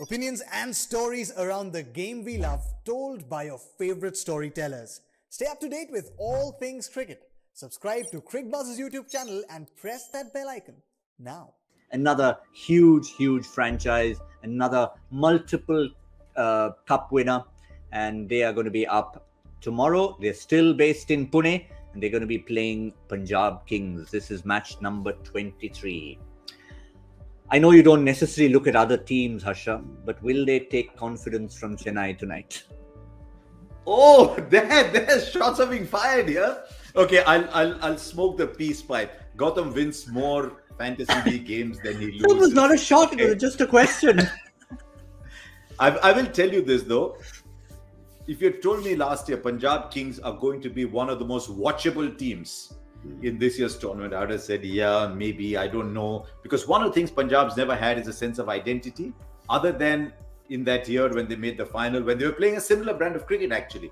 Opinions and stories around the game we love, told by your favorite storytellers. Stay up to date with all things cricket. Subscribe to Cricbuzz's YouTube channel and press that bell icon now. Another huge franchise, another multiple cup winner, and they are going to be up tomorrow. They're still based in Pune, and they're going to be playing Punjab Kings. This is match number 23. I know you don't necessarily look at other teams, Harsha, but will they take confidence from Chennai tonight? Oh, there's shots are being fired here. Okay, I'll smoke the peace pipe. Gautam wins more fantasy league games than he loses. That was not a shot, it was just a question. I will tell you this though. If you had told me last year Punjab Kings are going to be one of the most watchable teams in this year's tournament, I would have said, yeah, maybe, I don't know. Because one of the things Punjab's never had is a sense of identity, other than in that year when they made the final, when they were playing a similar brand of cricket actually.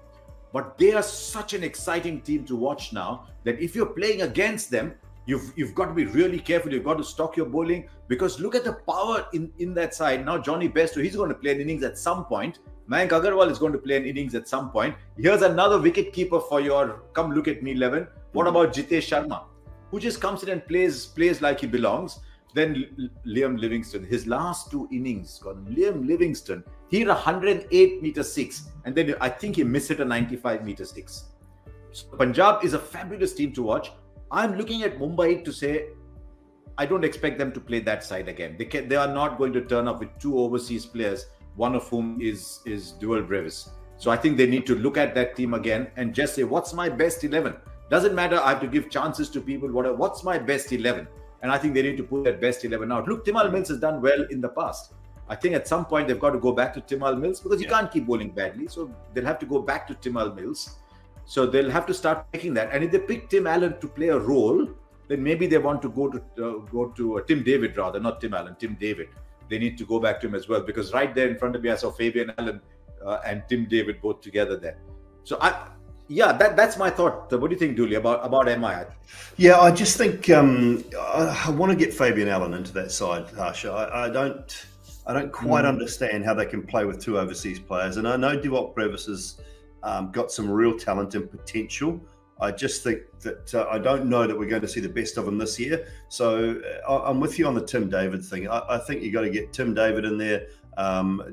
But they are such an exciting team to watch now that if you're playing against them, you've got to be really careful. You've got to stock your bowling, because look at the power in that side. Now Johnny Bairstow, he's going to play an innings at some point. Mayank Agarwal is going to play an innings at some point. Here's another wicket keeper for your come look at me 11. What about Jitesh Sharma, who just comes in and plays like he belongs? Then Liam Livingstone, his last two innings, Liam Livingstone, he hit 108-meter six, and then I think he missed it a 95-meter six. So Punjab is a fabulous team to watch. I'm looking at Mumbai to say, I don't expect them to play that side again. They are not going to turn up with two overseas players, one of whom is Dual Brevis. So I think they need to look at that team again and just say, what's my best 11? Doesn't matter, I have to give chances to people, whatever. What's my best 11? And I think they need to put that best 11 out. Look, Timal Mills has done well in the past. I think at some point they've got to go back to Timal Mills, because you can't keep bowling badly. So they'll have to go back to Timal Mills. So they'll have to start picking that. And if they pick Tim Allen to play a role, then maybe they want to go to Tim David rather, not Tim Allen, Tim David. They need to go back to him as well, because right there in front of me I saw Fabian Allen and Tim David both together there. So that's my thought. What do you think, Dooley, about MI? Yeah, I just think I want to get Fabian Allen into that side, Harsha. I don't quite understand how they can play with two overseas players, and I know Dual Brevis has got some real talent and potential. I just think that I don't know that we're going to see the best of him this year. So I'm with you on the Tim David thing. I think you've got to get Tim David in there.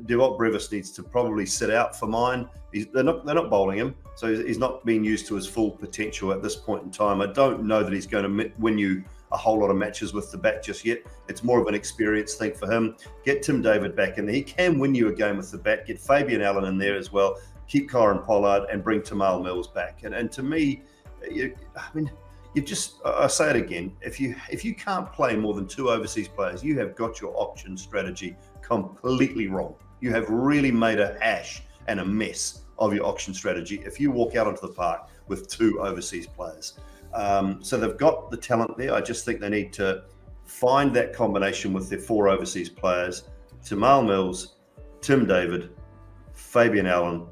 Dual Brevis needs to probably sit out for mine. They're not bowling him, so he's not being used to his full potential at this point in time. I don't know that he's going to win you a whole lot of matches with the bat just yet. It's more of an experience thing for him. Get Tim David back in there. He can win you a game with the bat. Get Fabian Allen in there as well. Keep Kyron Pollard and bring Timal Mills back. And to me, I say it again, if you can't play more than two overseas players, you have got your option strategy completely wrong. You have really made a hash and a mess of your auction strategy if you walk out onto the park with two overseas players. So they've got the talent there. I just think they need to find that combination with their four overseas players: Timal Mills, Tim David, Fabian Allen,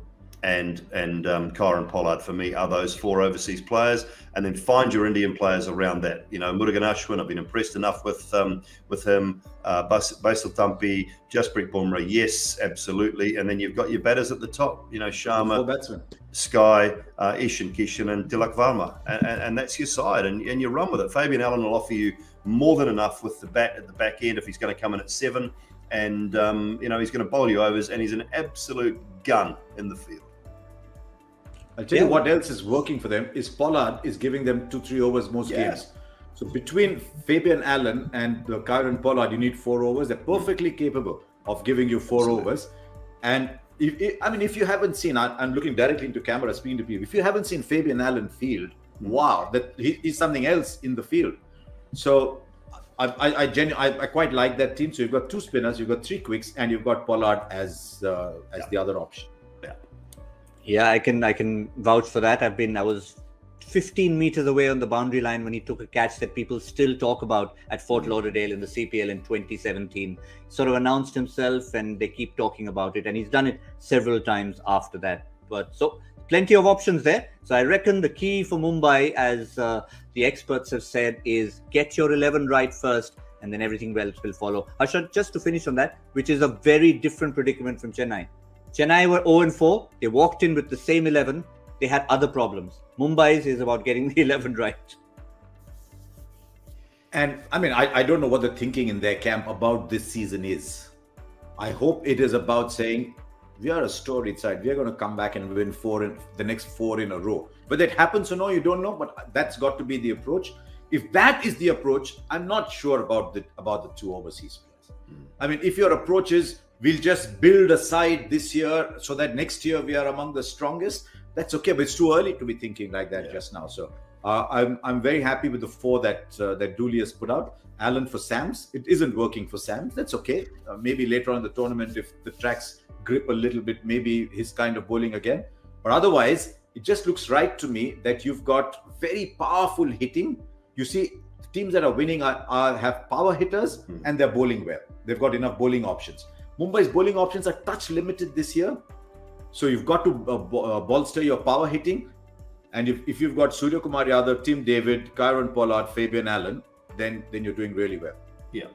and Kyron Pollard. For me are those four overseas players, and then find your Indian players around that. You know, Murugan Ashwin, I've been impressed enough with him. Basil Thampi, Jasprit Bumrah, yes, absolutely. And then you've got your batters at the top. You know, Sharma, Sky, Ishan Kishan, and Tilak Varma, and that's your side, and you run with it. Fabian Allen will offer you more than enough with the bat at the back end if he's going to come in at 7, and you know, he's going to bowl you overs, and he's an absolute gun in the field. I'll tell you what else is working for them is Pollard is giving them 2-3 overs most games. So between Fabian Allen and Kyron Pollard, you need 4 overs. They're perfectly capable of giving you 4 overs. And if you haven't seen, I'm looking directly into camera, speaking to people. If you haven't seen Fabian Allen field, wow, that he's something else in the field. So I quite like that team. So you've got 2 spinners, you've got 3 quicks, and you've got Pollard as the other option. Yeah, I can vouch for that. I was 15 meters away on the boundary line when he took a catch that people still talk about at Fort Lauderdale in the CPL in 2017. Sort of announced himself, and they keep talking about it, and he's done it several times after that. But so plenty of options there. So I reckon the key for Mumbai, as the experts have said, is get your 11 right first and then everything else will follow. Harsha, just to finish on that, which is a very different predicament from Chennai. Chennai were 0-4. They walked in with the same 11. They had other problems. Mumbai's is about getting the 11 right. And I mean, I don't know what the thinking in their camp about this season is. I hope it is about saying, we are a storied side. We are going to come back and win the next four in a row. Whether it happens or no, you don't know, but that's got to be the approach. If that is the approach, I'm not sure about the two overseas players. I mean, if your approach is, we'll just build a side this year so that next year we are among the strongest, that's okay. But it's too early to be thinking like that just now. So I'm very happy with the four that Dooley has put out. Allen for Sams. It isn't working for Sams. That's okay. Maybe later on in the tournament, if the tracks grip a little bit, maybe his kind of bowling again. But otherwise, it just looks right to me that you've got very powerful hitting. You see, teams that are winning have power hitters and they're bowling well. They've got enough bowling options. Mumbai's bowling options are touch limited this year. So you've got to bolster your power hitting. And if you've got Surya Kumar Yadav, Tim David, Kyron Pollard, Fabian Allen, then you're doing really well. Yeah.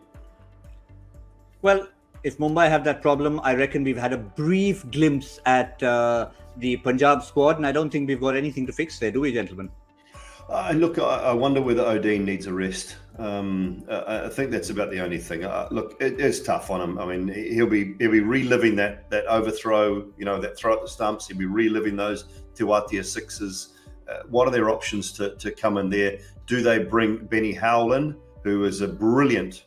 Well, if Mumbai have that problem, I reckon we've had a brief glimpse at the Punjab squad, and I don't think we've got anything to fix there, do we, gentlemen? Look, I wonder whether Odin needs a rest. I think that's about the only thing. Look, it's tough on him. I mean, he'll be reliving that overthrow, that throw at the stumps. He'll be reliving those Tiwatia sixes. What are their options to come in there? Do they bring Benny Howell in, who is a brilliant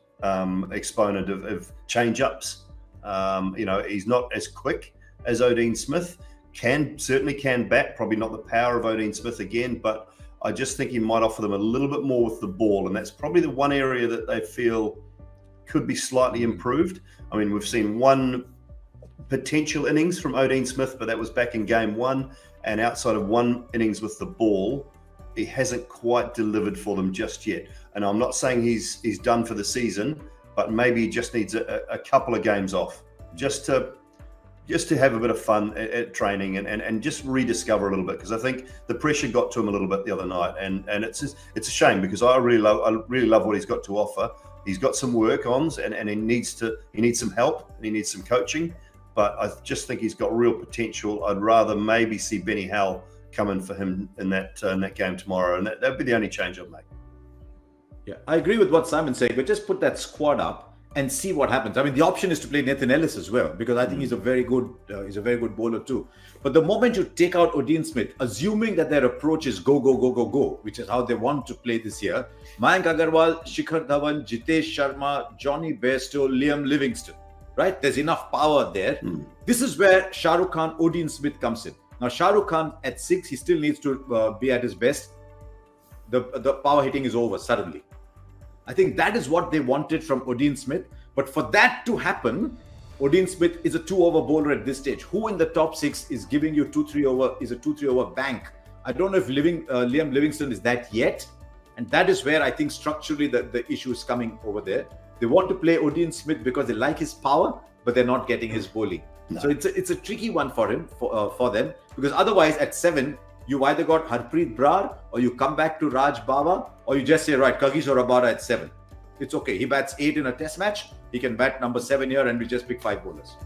exponent of change-ups? He's not as quick as Odin Smith. Certainly can bat, probably not the power of Odin Smith again, but I just think he might offer them a little bit more with the ball, and that's probably the one area that they feel could be slightly improved. I mean, we've seen one potential innings from Odin Smith, but that was back in game one, and outside of one innings with the ball, he hasn't quite delivered for them just yet. And I'm not saying he's done for the season, but maybe he just needs a couple of games off just to have a bit of fun at training and just rediscover a little bit, because I think the pressure got to him a little bit the other night, and it's a shame, because I really love what he's got to offer. He's got some work-ons, and he needs some help, and he needs some coaching, but I just think he's got real potential. I'd rather maybe see Benny Howell come in for him in that game tomorrow, and that'd be the only change I'd make. Yeah, I agree with what Simon's saying, but just put that squad up and see what happens. I mean, the option is to play Nathan Ellis as well, because I think he's a very good bowler too. But the moment you take out Odin Smith, assuming that their approach is go, which is how they want to play this year, Mayank Agarwal, Shikhar Dhawan, Jitesh Sharma, Johnny Bairstow, Liam Livingston, right? There's enough power there. This is where Shah Rukh Khan, Odin Smith comes in. Now, Shah Rukh Khan at 6, he still needs to be at his best. The power hitting is over suddenly. I think that is what they wanted from Odin Smith. But for that to happen, Odin Smith is a 2-over bowler at this stage. Who in the top 6 is giving you 2-3 over, is a 2-3 over bank? I don't know if Liam Livingston is that yet. And that is where I think structurally the issue is coming over there. They want to play Odin Smith because they like his power, but they're not getting his bowling. No. So it's a tricky one for him, for them, because otherwise at 7, you either got Harpreet Brar, or you come back to Raj Bawa, or you just say, right, Kagiso Rabada at 7. It's okay. He bats 8 in a test match. He can bat number 7 here, and we just pick 5 bowlers.